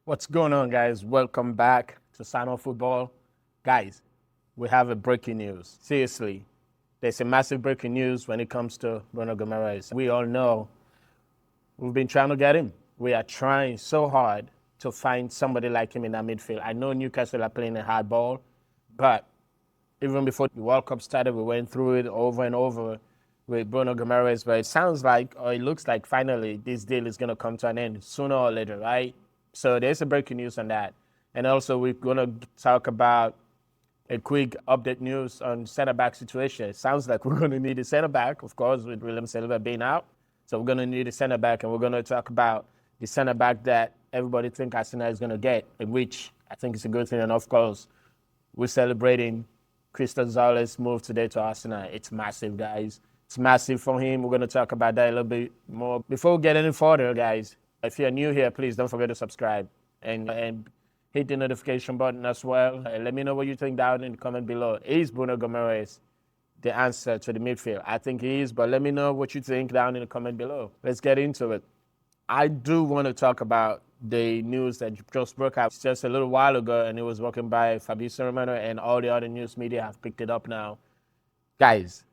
What's going on, guys? Welcome back to Sign On Football. Guys, we have a breaking news. Seriously, there's a massive breaking news when it comes to Bruno Guimarães. We all know we've been trying to get him. We are trying so hard to find somebody like him in that midfield. I know Newcastle are playing a hard ball, but even before the World Cup started, we went through it over and over with Bruno Guimarães. But it sounds like, or it looks like finally this deal is going to come to an end sooner or later, right? So there's a breaking news on that. And also we're going to talk about a quick update news on center-back situation. It sounds like we're going to need a center-back, of course, with William Saliba being out. So we're going to need a center-back, and we're going to talk about the center-back that everybody thinks Arsenal is going to get, which I think is a good thing. And, of course, we're celebrating Christos Tzolis' move today to Arsenal. It's massive, guys. It's massive for him. We're going to talk about that a little bit more. Before we get any further, guys, if you're new here, please don't forget to subscribe and hit the notification button as well. Let me know what you think down in the comment below. Is Bruno Guimarães the answer to the midfield? I think he is, but let me know what you think down in the comment below. Let's get into it. I do want to talk about the news that just broke out just a little while ago, and it was broken by Fabrizio Romano, and all the other news media have picked it up now. Guys,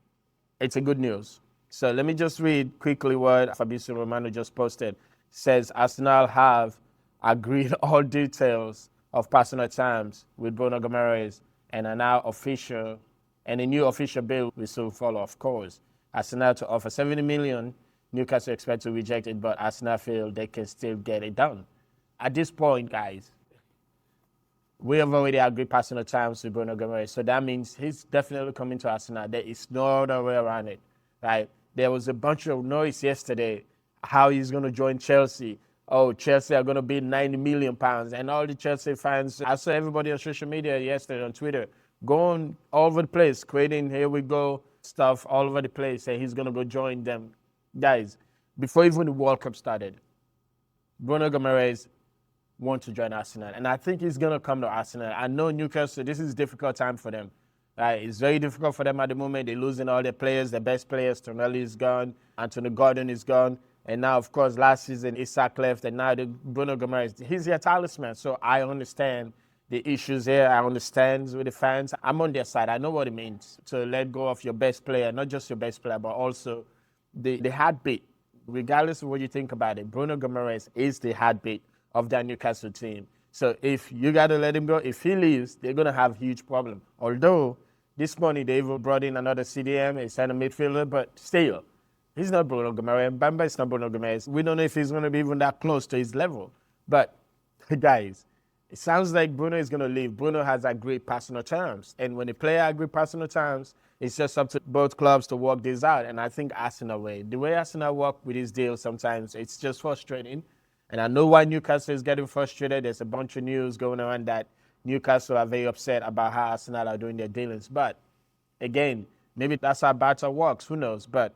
it's a good news. So let me just read quickly what Fabrizio Romano just posted. It says Arsenal have agreed all details of personal terms with Bruno Guimarães and are now official, and a new official bill will soon follow, of course. Arsenal to offer 70 million. Newcastle expect to reject it, but Arsenal feel they can still get it done. At this point, guys, we have already agreed personal terms with Bruno Guimarães, so that means he's definitely coming to Arsenal. There is no other way around it, right? There was a bunch of noise yesterday how he's going to join Chelsea. Oh, Chelsea are going to bid 90 million pounds, and all the Chelsea fans. I saw everybody on social media yesterday on Twitter going all over the place, creating "here we go" stuff all over the place, and he's going to go join them. Guys, before even the World Cup started, Bruno Guimarães want to join Arsenal, and I think he's going to come to Arsenal. I know Newcastle, this is a difficult time for them. Right? It's very difficult for them at the moment. They're losing all their players, their best players. Tonelli is gone, Anthony Gordon is gone, and now, of course, last season, Isak left, and now Bruno Guimarães, he's their talisman, so I understand the issues here. I understand with the fans. I'm on their side. I know what it means to let go of your best player, not just your best player, but also the heartbeat. Regardless of what you think about it, Bruno Guimarães is the heartbeat of that Newcastle team. So if you got to let him go, if he leaves, they're going to have a huge problem. Although this morning they even brought in another CDM, a center midfielder, but still, he's not Bruno Guimarães. Bamba is not Bruno Guimarães. We don't know if he's going to be even that close to his level. But, guys, it sounds like Bruno is going to leave. Bruno has agreed personal terms. And when a player agrees personal terms, it's just up to both clubs to work this out. And I think Arsenal way. The way Arsenal work with this deal sometimes, it's just frustrating. And I know why Newcastle is getting frustrated. There's a bunch of news going on that Newcastle are very upset about how Arsenal are doing their dealings. But, again, maybe that's how barter works. Who knows? But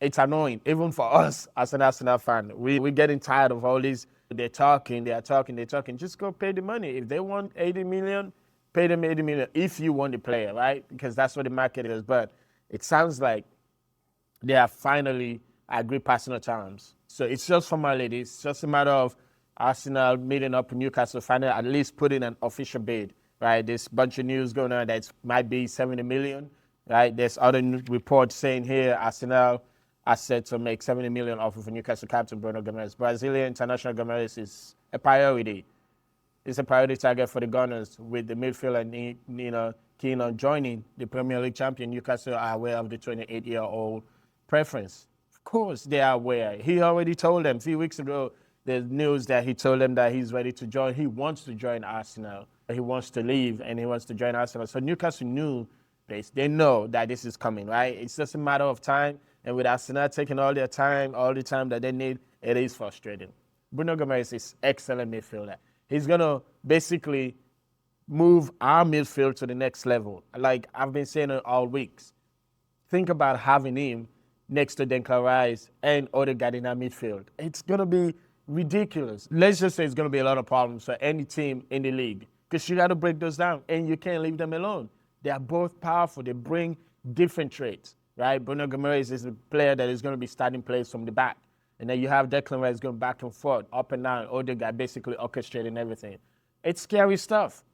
it's annoying, even for us as an Arsenal fan. We're getting tired of all these. They're talking. Just go pay the money. If they want 80 million, pay them 80 million if you want the player, right? Because that's what the market is. But it sounds like they have finally agreed personal terms. So it's just formality. It's just a matter of Arsenal meeting up with Newcastle, finally at least put in an official bid, right? There's a bunch of news going on that might be 70 million, right? There's other reports saying here Arsenal are set to make 70 million offer for Newcastle captain Bruno Guimarães. Brazilian international Guimarães is a priority. It's a priority target for the Gunners, with the midfielder keen on joining the Premier League champion. Newcastle are aware of the 28-year-old preference. Of course, they are aware. He already told them a few weeks ago. There's news that he told them that he's ready to join. He wants to join Arsenal. He wants to leave and he wants to join Arsenal. So Newcastle knew this. They know that this is coming, right? It's just a matter of time. And with Arsenal taking all their time, all the time that they need, it is frustrating. Bruno Guimarães is excellent midfielder. He's going to basically move our midfield to the next level. Like I've been saying it all weeks. Think about having him next to Declan Rice and Odegaard in our midfield. It's going to be ridiculous. Let's just say it's going to be a lot of problems for any team in the league because you got to break those down and you can't leave them alone. They are both powerful. They bring different traits, right? Bruno Guimarães is a player that is going to be starting plays from the back. And then you have Declan Rice going back and forth, up and down, Odegaard basically orchestrating everything. It's scary stuff,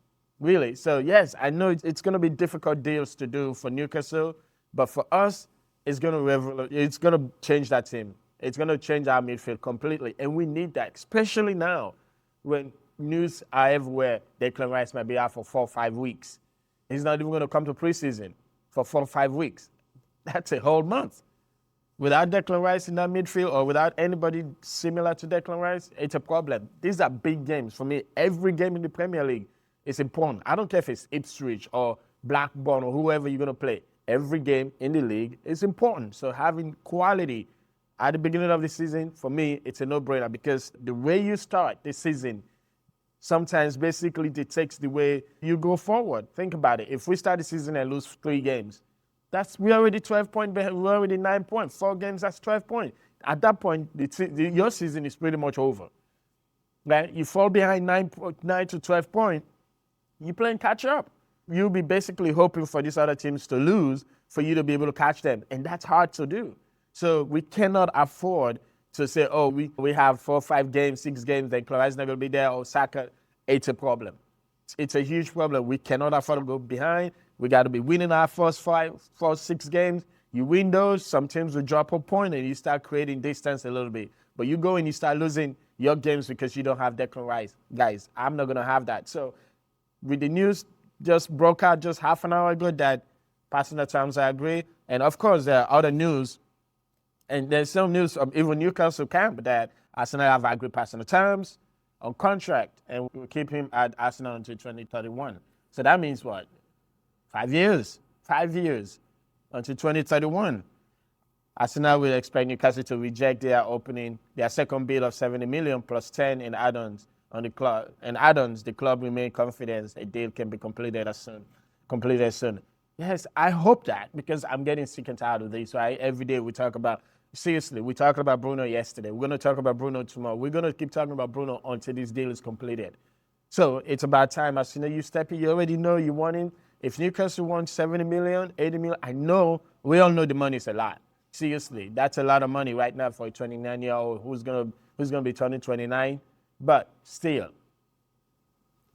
really. So, yes, I know it's going to be difficult deals to do for Newcastle, but for us, it's going to change that team. It's going to change our midfield completely, and we need that, especially now when news are everywhere. Declan Rice might be out for 4 or 5 weeks. He's not even going to come to preseason for 4 or 5 weeks. That's a whole month. Without Declan Rice in that midfield or without anybody similar to Declan Rice, it's a problem. These are big games. For me, every game in the Premier League is important. I don't care if it's Ipswich or Blackburn or whoever you're going to play. Every game in the league is important. So having quality at the beginning of the season, for me, it's a no-brainer because the way you start the season sometimes basically dictates the way you go forward. Think about it. If we start the season and lose 3 games, we're already 12 points behind. We're already 9 points. 4 games, that's 12 points. At that point, your season is pretty much over. Right? You fall behind 9 to 12 points, you're playing catch up. You'll be basically hoping for these other teams to lose for you to be able to catch them. And that's hard to do. So we cannot afford to say, oh, we have 4, 5 games, 6 games, then Clarice not going to be there, or Saka. It's a problem. It's a huge problem. We cannot afford to go behind. We got to be winning our first 4, 6 games. You win those, some teams will drop a point and you start creating distance a little bit. But you go and you start losing your games because you don't have Declan Rice. Guys, I'm not going to have that. So with the news just broke out just half an hour ago that passing the terms, I agree. And of course, there are other news. And there's some news of even Newcastle camp that Arsenal have agreed passing the terms on contract and we'll keep him at Arsenal until 2031. So that means what? 5 years. 5 years until 2031. Arsenal will expect Newcastle to reject their second bid of 70 million plus 10 in add-ons on the club. And add-ons, the club remain confident a deal can be completed soon. Yes, I hope that because I'm getting sick and tired of this, right? Every day we talk about, seriously, we talked about Bruno yesterday. We're going to talk about Bruno tomorrow. We're going to keep talking about Bruno until this deal is completed. So it's about time. As soon as you step in, you already know you want him. If Newcastle wants 70 million, 80 million, I know, we all know the money is a lot. Seriously, that's a lot of money right now for a 29-year-old who's gonna be turning 29. But still,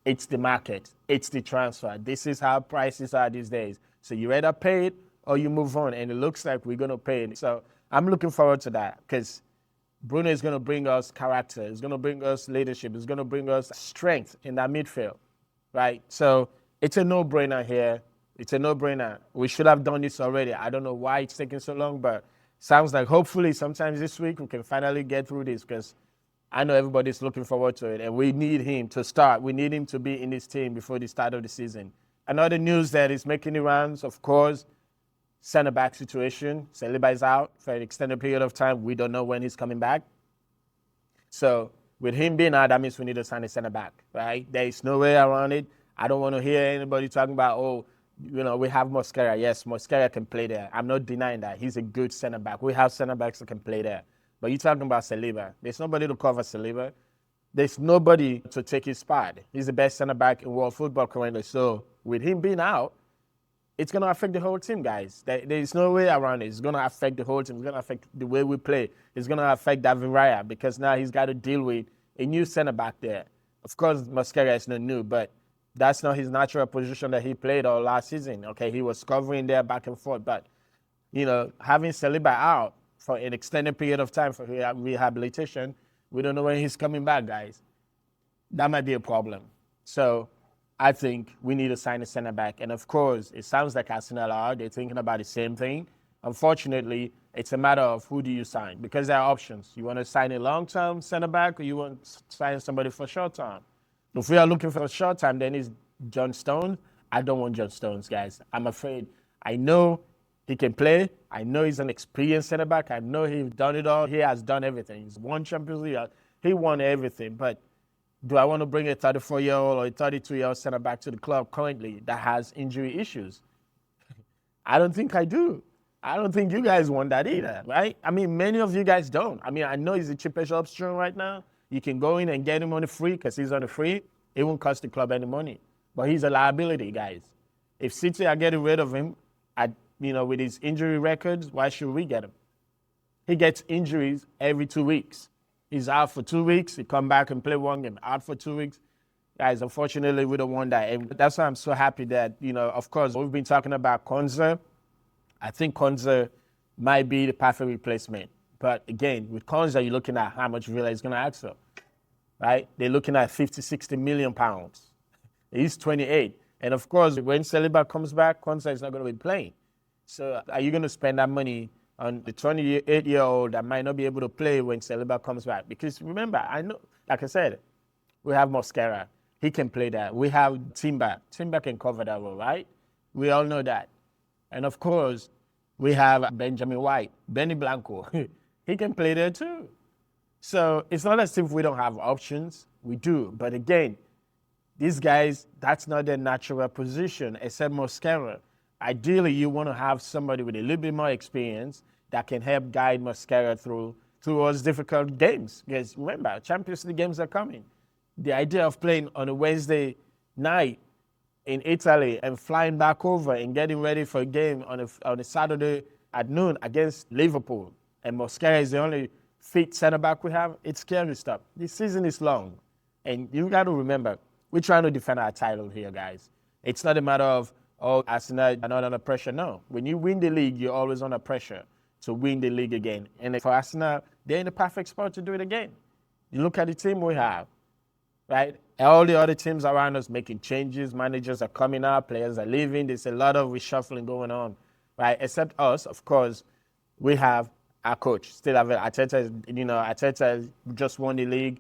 it's the market. It's the transfer. This is how prices are these days. So you either pay it or you move on. And it looks like we're going to pay it. So I'm looking forward to that because Bruno is going to bring us character. It's going to bring us leadership. It's going to bring us strength in that midfield, right? So it's a no-brainer here. It's a no-brainer. We should have done this already. I don't know why it's taking so long, but sounds like hopefully sometimes this week we can finally get through this because I know everybody's looking forward to it, and we need him to start. We need him to be in this team before the start of the season. Another news that is making the rounds, of course, center-back situation. Saliba is out for an extended period of time. We don't know when he's coming back. So with him being out, that means we need to sign a center-back, right? There is no way around it. I don't want to hear anybody talking about, we have Mosquera. Yes, Mosquera can play there. I'm not denying that. He's a good center-back. We have center-backs that can play there. But you're talking about Saliba. There's nobody to cover Saliba. There's nobody to take his spot. He's the best center-back in world football currently. So with him being out, it's going to affect the whole team, guys. There's no way around it. It's going to affect the whole team. It's going to affect the way we play. It's going to affect David Raya because now he's got to deal with a new center-back there. Of course, Mosquera is not new, but that's not his natural position that he played all last season. Okay, he was covering there back and forth. But, having Saliba out for an extended period of time for rehabilitation, we don't know when he's coming back, guys. That might be a problem. So I think we need to sign a center-back. And, of course, it sounds like Arsenal are. They're thinking about the same thing. Unfortunately, it's a matter of who do you sign because there are options. You want to sign a long-term center-back or you want to sign somebody for short-term? If we are looking for a short-term, then it's John Stones. I don't want John Stones, guys. I'm afraid. I know he can play. I know he's an experienced center-back. I know he's done it all. He has done everything. He's won Champions League. He won everything. But do I want to bring a 34-year-old or a 32-year-old center-back to the club currently that has injury issues? I don't think I do. I don't think you guys want that either, right? I mean, many of you guys don't. I mean, I know he's the cheapest option right now. You can go in and get him on the free because he's on the free. It won't cost the club any money. But he's a liability, guys. If City are getting rid of him, with his injury records, why should we get him? He gets injuries every 2 weeks. He's out for 2 weeks. He come back and play one game. Out for 2 weeks. Guys, unfortunately, we don't want that. And that's why I'm so happy that, of course, we've been talking about Konza. I think Konza might be the perfect replacement. But again, with Konza, you're looking at how much Villa is going to ask for, right? They're looking at 50, 60 million pounds. He's 28. And of course, when Saliba comes back, Konza is not going to be playing. So are you going to spend that money on the 28-year-old that might not be able to play when Saliba comes back? Because remember, I know, like I said, we have Mosquera. He can play that. We have Timber. Timber can cover that role, right? We all know that. And of course, we have Benjamin White, Benny Blanco. He can play there too. So it's not as if we don't have options. We do. But again, these guys, that's not their natural position, except Mosquera. Ideally, you want to have somebody with a little bit more experience that can help guide Mosquera through those difficult games. Because remember, Champions League games are coming. The idea of playing on a Wednesday night in Italy and flying back over and getting ready for a game on a Saturday at noon against Liverpool, and Mosquera is the only fit center-back we have, it's scary stuff. This season is long, and you got to remember, we're trying to defend our title here, guys. It's not a matter of, Arsenal are not under pressure. No. When you win the league, you're always under pressure to win the league again. And for Arsenal, they're in the perfect spot to do it again. You look at the team we have, right? All the other teams around us making changes. Managers are coming up. Players are leaving. There's a lot of reshuffling going on, right? Except us, of course, we have our coach. Still have Arteta. Arteta just won the league,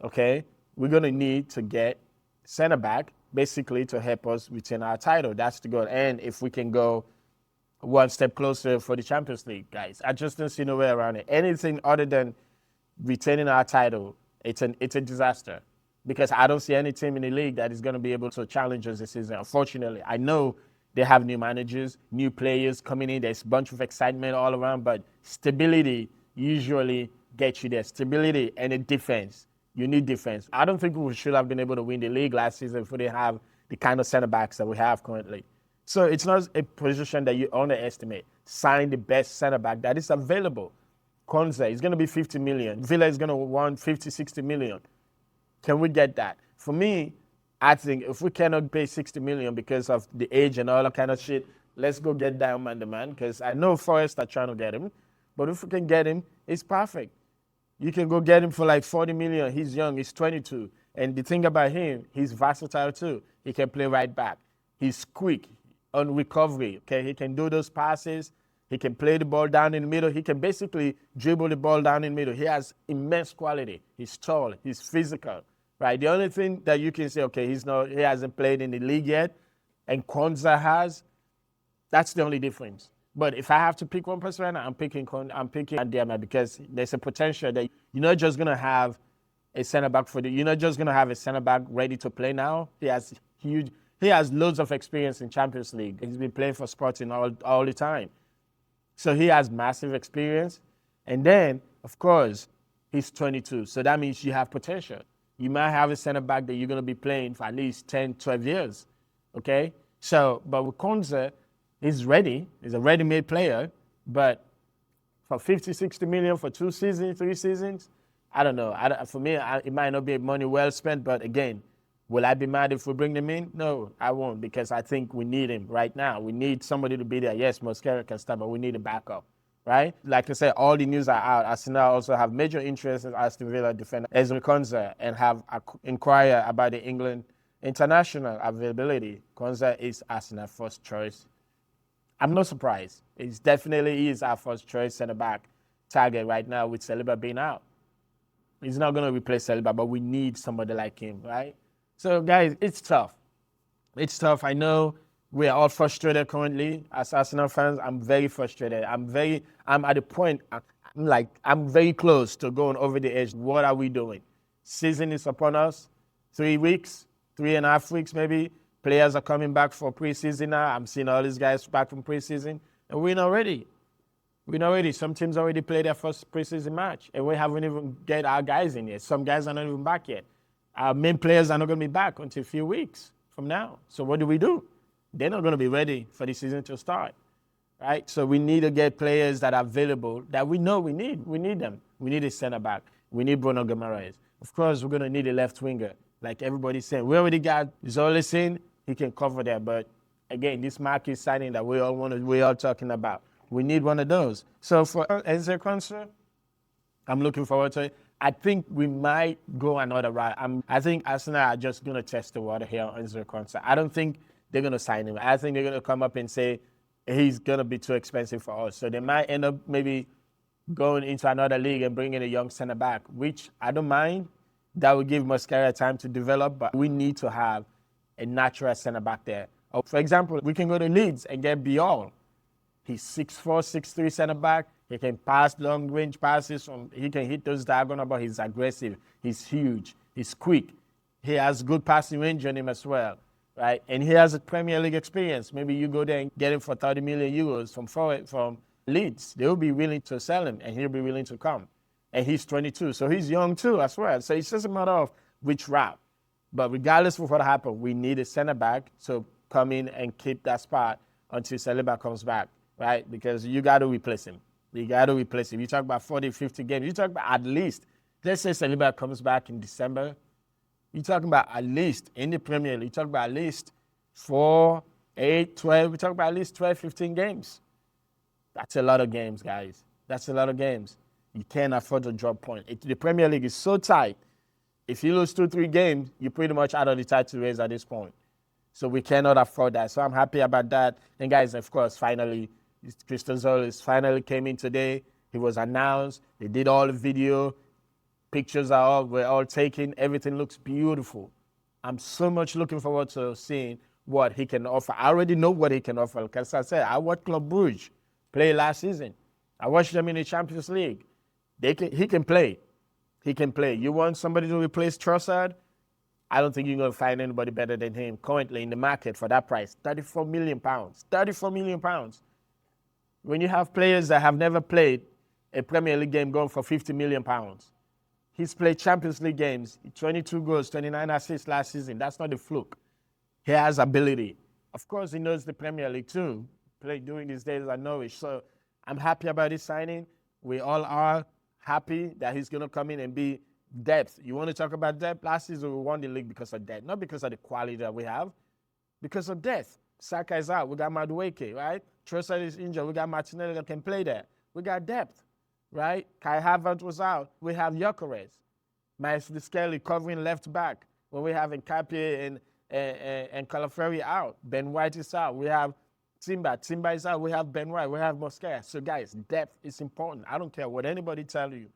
okay? We're going to need to get center-back, basically, to help us retain our title. That's the goal. And if we can go one step closer for the Champions League, guys, I just don't see no way around it. Anything other than retaining our title, it's a disaster. Because I don't see any team in the league that is going to be able to challenge us this season. Unfortunately, I know they have new managers, new players coming in. There's a bunch of excitement all around, but stability usually gets you there. Stability and a defense. You need defense. I don't think we should have been able to win the league last season if we didn't have the kind of center backs that we have currently. So it's not a position that you underestimate. Sign the best center back that is available. Konza is going to be 50 million. Villa is going to want 50, 60 million. Can we get that? For me, I think if we cannot pay 60 million because of the age and all that kind of shit, let's go get Diamond the man, because I know Forest are trying to get him. But if we can get him, it's perfect. You can go get him for like 40 million. He's young. He's 22. And the thing about him, he's versatile too. He can play right back. He's quick on recovery. Okay, he can do those passes. He can play the ball down in the middle. He can basically dribble the ball down in the middle. He has immense quality. He's tall. He's physical. Right. The only thing that you can say, okay, he hasn't played in the league yet, and Konza has. That's the only difference. But if I have to pick one person right now, I'm picking Ndiema, because there's a potential that you're not just gonna have a center back you're not just gonna have a center back ready to play now. He has loads of experience in Champions League. He's been playing for Sporting all the time. So he has massive experience. And then, of course, he's 22. So that means you have potential. You might have a center back that you're going to be playing for at least 10, 12 years, okay? So, but with Konza, he's ready. He's a ready-made player, but for 50, 60 million for 2 seasons, 3 seasons, I don't know. For me, it might not be money well spent, but again, will I be mad if we bring him in? No, I won't, because I think we need him right now. We need somebody to be there. Yes, Mosquera can start, but we need a backup. Right? Like I said, all the news are out. Arsenal also have major interest in Aston Villa defender Ezri Konza and have inquired about the England international availability. Konza is Arsenal's first choice. I'm not surprised. It definitely is our first choice centre-back target right now with Saliba being out. He's not going to replace Saliba, but we need somebody like him, right? So, guys, it's tough. It's tough. I know we are all frustrated currently as Arsenal fans. I'm very frustrated. I'm at the point, I'm very close to going over the edge. What are we doing? Season is upon us. 3 weeks, 3.5 weeks maybe. Players are coming back for preseason now. I'm seeing all these guys back from preseason. And we're not ready. We're not ready. Some teams already played their first preseason match. And we haven't even get our guys in yet. Some guys are not even back yet. Our main players are not going to be back until a few weeks from now. So what do? They're not going to be ready for the season to start, right? So we need to get players that are available that we know we need. We need them. We need a center back. We need Bruno Guimarães. Of course, we're going to need a left winger. Like everybody's saying, we already got Tzolis in. He can cover that. But again, this market signing that we're all talking about, we need one of those. So for Enzo Konsa, I'm looking forward to it. I think we might go another route. I think Arsenal are just going to test the water here on Enzo Konsa. I don't think they're going to sign him. I think they're going to come up and say he's going to be too expensive for us. So they might end up maybe going into another league and bringing a young center back, which I don't mind. That will give Mosquera time to develop, but we need to have a natural center back there. For example, we can go to Leeds and get Biol. He's 6'4", 6'3" center back. He can pass long-range passes. He can hit those diagonal, but he's aggressive. He's huge. He's quick. He has good passing range on him as well, right? And he has a Premier League experience. Maybe you go there and get him for 30 million euros from Leeds. They'll be willing to sell him, and he'll be willing to come. And he's 22, so he's young too as well. So it's just a matter of which route. But regardless of what happens, we need a center back to come in and keep that spot until Saliba comes back, right? Because you got to replace him. You got to replace him. You talk about 40, 50 games. You talk about at least, let's say Saliba comes back in December. You're talking about at least, in the Premier League, you talk about at least 4, 8, 12. We talk about at least 12, 15 games. That's a lot of games, guys. That's a lot of games. You can't afford to drop points. The Premier League is so tight. If you lose 2, 3 games, you're pretty much out of the title race at this point. So we cannot afford that. So I'm happy about that. And guys, of course, finally, Christos Tzolis finally came in today. He was announced. They did all the video. Pictures were all taken. Everything looks beautiful. I'm so much looking forward to seeing what he can offer. I already know what he can offer. Because I said, I watched Club Brugge play last season. I watched them in the Champions League. He can play. He can play. You want somebody to replace Trossard? I don't think you're going to find anybody better than him currently in the market for that price. £34 million. £34 million. When you have players that have never played a Premier League game going for £50 million. He's played Champions League games, 22 goals, 29 assists last season. That's not a fluke. He has ability. Of course, he knows the Premier League too, played during his days at Norwich. So I'm happy about his signing. We all are happy that he's going to come in and be depth. You want to talk about depth? Last season, we won the league because of depth, not because of the quality that we have, because of depth. Saka is out. We got Madueke, right? Trossard is injured. We got Martinelli that can play there. We got depth, right? Kai Havertz was out. We have Gyökeres. Miles Skelly covering left back. When we have Nkapie and Calaferi out. Ben White is out. We have Timber. Timber is out. We have Ben White. We have Mosquera. So, guys, depth is important. I don't care what anybody tell you.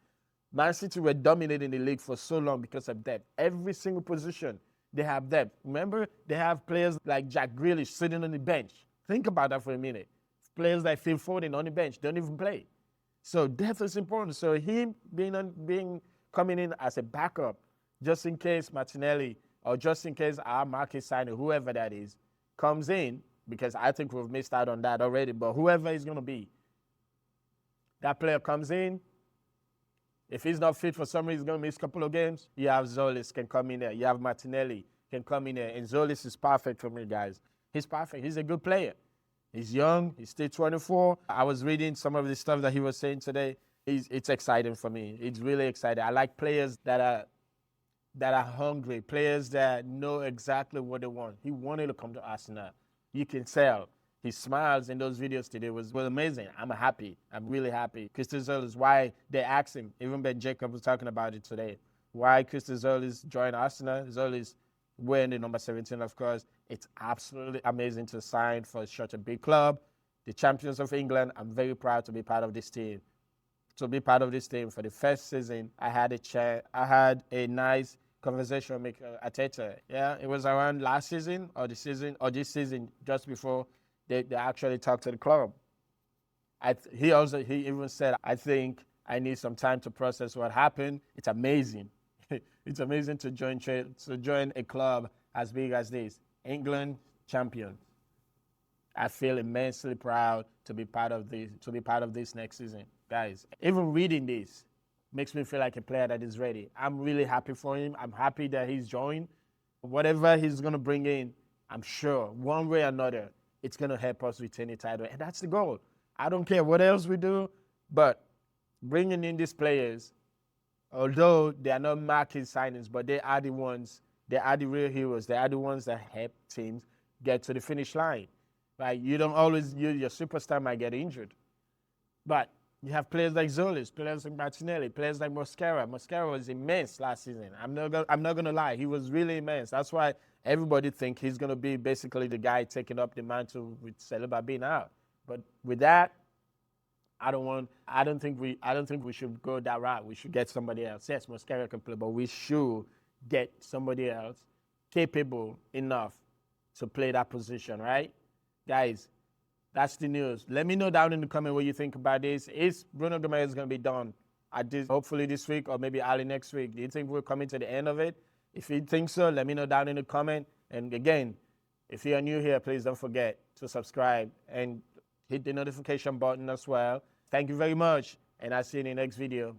Man City were dominating the league for so long because of depth. Every single position, they have depth. Remember, they have players like Jack Grealish sitting on the bench. Think about that for a minute. Players like Phil Foden on the bench don't even play. So depth is important. So him coming in as a backup, just in case Martinelli or just in case our market signer, whoever that is, comes in, because I think we've missed out on that already, but whoever is going to be, that player comes in. If he's not fit for some reason, he's going to miss a couple of games, you have Tzolis can come in there. You have Martinelli can come in there. And Tzolis is perfect for me, guys. He's perfect. He's a good player. He's young. He's still 24. I was reading some of the stuff that he was saying today. It's exciting for me. It's really exciting. I like players that are hungry, players that know exactly what they want. He wanted to come to Arsenal. You can tell. His smiles in those videos today was amazing. I'm happy. I'm really happy. Christos Tzolis, why they asked him, even Ben Jacob was talking about it today, why Christos Tzolis joined Arsenal. Tzolis wearing the number 17, of course. It's absolutely amazing to sign for such a big club. The champions of England, I'm very proud to be part of this team. To be part of this team for the first season, I had a nice conversation with Arteta. Yeah, it was around last season or this season, just before they actually talked to the club. He even said, I think I need some time to process what happened. It's amazing. It's amazing to join a club as big as this. England champion. I feel immensely proud to be part of this next season. Guys, even reading this makes me feel like a player that is ready. I'm really happy for him. I'm happy that he's joined. Whatever he's going to bring in, I'm sure, one way or another, it's going to help us retain the title. And that's the goal. I don't care what else we do, but bringing in these players, although they are not market signings, but they are the ones, they are the real heroes. They are the ones that help teams get to the finish line. Right? You don't always, your superstar might get injured. But you have players like Tzolis, players like Martinelli, players like Mosquera. Mosquera was immense last season. I'm not gonna lie, he was really immense. That's why everybody think he's gonna be basically the guy taking up the mantle with Saliba being out. But with that, I don't think we should go that route. We should get somebody else. Yes, Mosquera can play, but we should get somebody else capable enough to play that position, right? Guys, that's the news. Let me know down in the comment what you think about this. Is Bruno Guimarães going to be done hopefully this week or maybe early next week? Do you think we're coming to the end of it? If you think so, let me know down in the comment. And again, if you're new here, please don't forget to subscribe and hit the notification button as well. Thank you very much, and I'll see you in the next video.